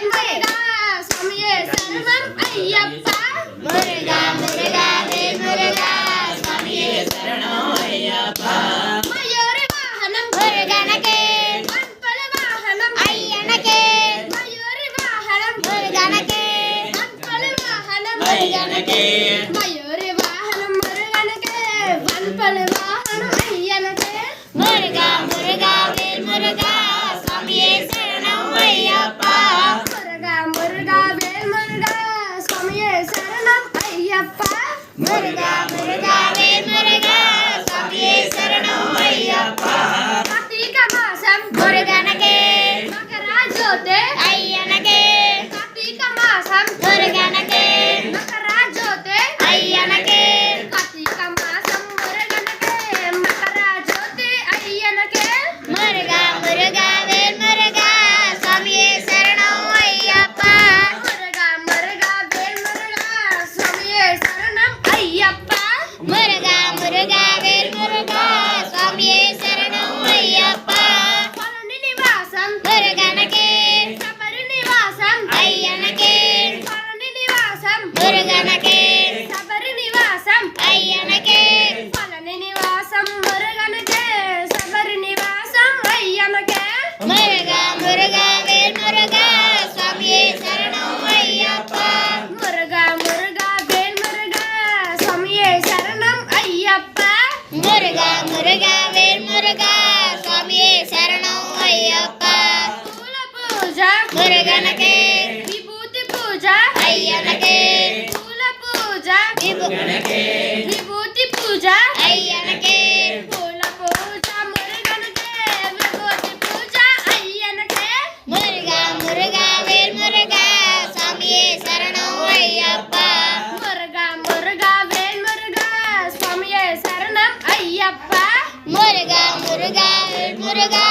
முருகா சுவாமியே சரணம் ஐயப்பா முருகா முருகா வேல் முருகா சுவாமியே சரணம் ஐயப்பா மயூர வாகனம் முருகனக்கே மண்பல வாகனம் ஐயனக்கே மயூர வாகனம் முருகனக்கே மண்பல வாகனம் ஐயனக்கே மயூர வாகனம் முருகனக்கே மண்பல வாகனம் ஐயனக்கே முருகா முருகா வேல் முருகா சுவாமியே சரணம் ஐயப்பா முருகா முருகா வேல் முருகா சுவாமியே சரணம் ஐயப்பா முருகா முருகா வேல் முருகா சுவாமியே சரணம் ஐயப்பா கார்த்திகை மாசம் முருகனக்கே மகர ஜோதி ஐயனக்கே கார்த்திகை மாசம் முருகனக்கே மகர ஜோதி ஐயனக்கே கார்த்திகை மாசம் முருகனக்கே மகர ஜோதி ஐயனக்கே முருகா முருகா வேல் முருகா சுவாமியே சரணம் ஐயப்பா முருகா முருகா வேல் முருகா சுவாமியே சரணம் ஐயப்பா முருகா முருகா வேல் முருகா சுவாமியே சரணம் ஐயப்பா பழனி நிவாசம் முருகனக்கே சபரி நிவாசம் ஐயனக்கே பழனி நிவாசம் முருகனக்கே சபரி நிவாசம் ஐயனக்கே பழனி நிவாசம் முருகனக்கே சபரி நிவாசம் ஐயனக்கே முருகா முருகா வேல் முருகா சுவாமியே சரணம் ஐயப்பா முருகா முருகா வேல் முருகா சுவாமியே சரணம் ஐயப்பா முருகா முருகா வேல் முருகா சுவாமியே சரணம் ஐயப்பா பூல பூஜா முருகனக்கே விபூதி பூஜா ஐயனக்கே பூல பூஜா விபூதி பூஜா ஐயனக்கே பூல பூஜா முருகனக்கே விபூதி பூஜா ஐயனக்கே முருகா முருகா வேல் முருகா சுவாமியே சரணம் ஐயப்பா முருகா முருகா வேல் முருகா சுவாமியே சரணம் ஐயப்பா முருகா முருகா வேல் முருகா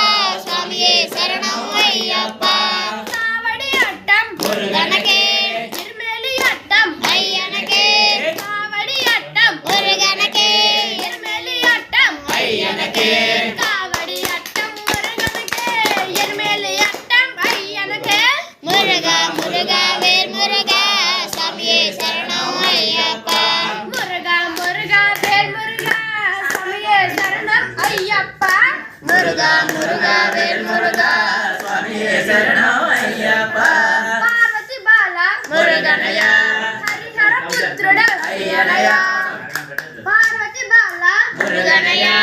சுவாமியே சரணம் ஐயப்பா காவடி ஆட்டம் முருகனக்கே திருமேலி ஆட்டம் ஐயனக்கே காவடி ஆட்டம் முருகனக்கே திருமேலி ஆட்டம் ஐயனக்கே காவடி ஆட்டம் முருகனக்கே திருமேலி ஆட்டம் ஐயனக்கே முருகா முருகா வேல் முருகா சுவாமியே சரணம் ஐயப்பா முருகா முருகா வேல் முருகா சுவாமியே சரணம் ஐயப்பா முருகா முருகா வேல் முருகா சுவாமியே சரணம் ஐயப்பா பார்வதி பாலா முருகனையா ஹரிஹர புத்திரட ஐயனையா பார்வதி பாலா முருகனையா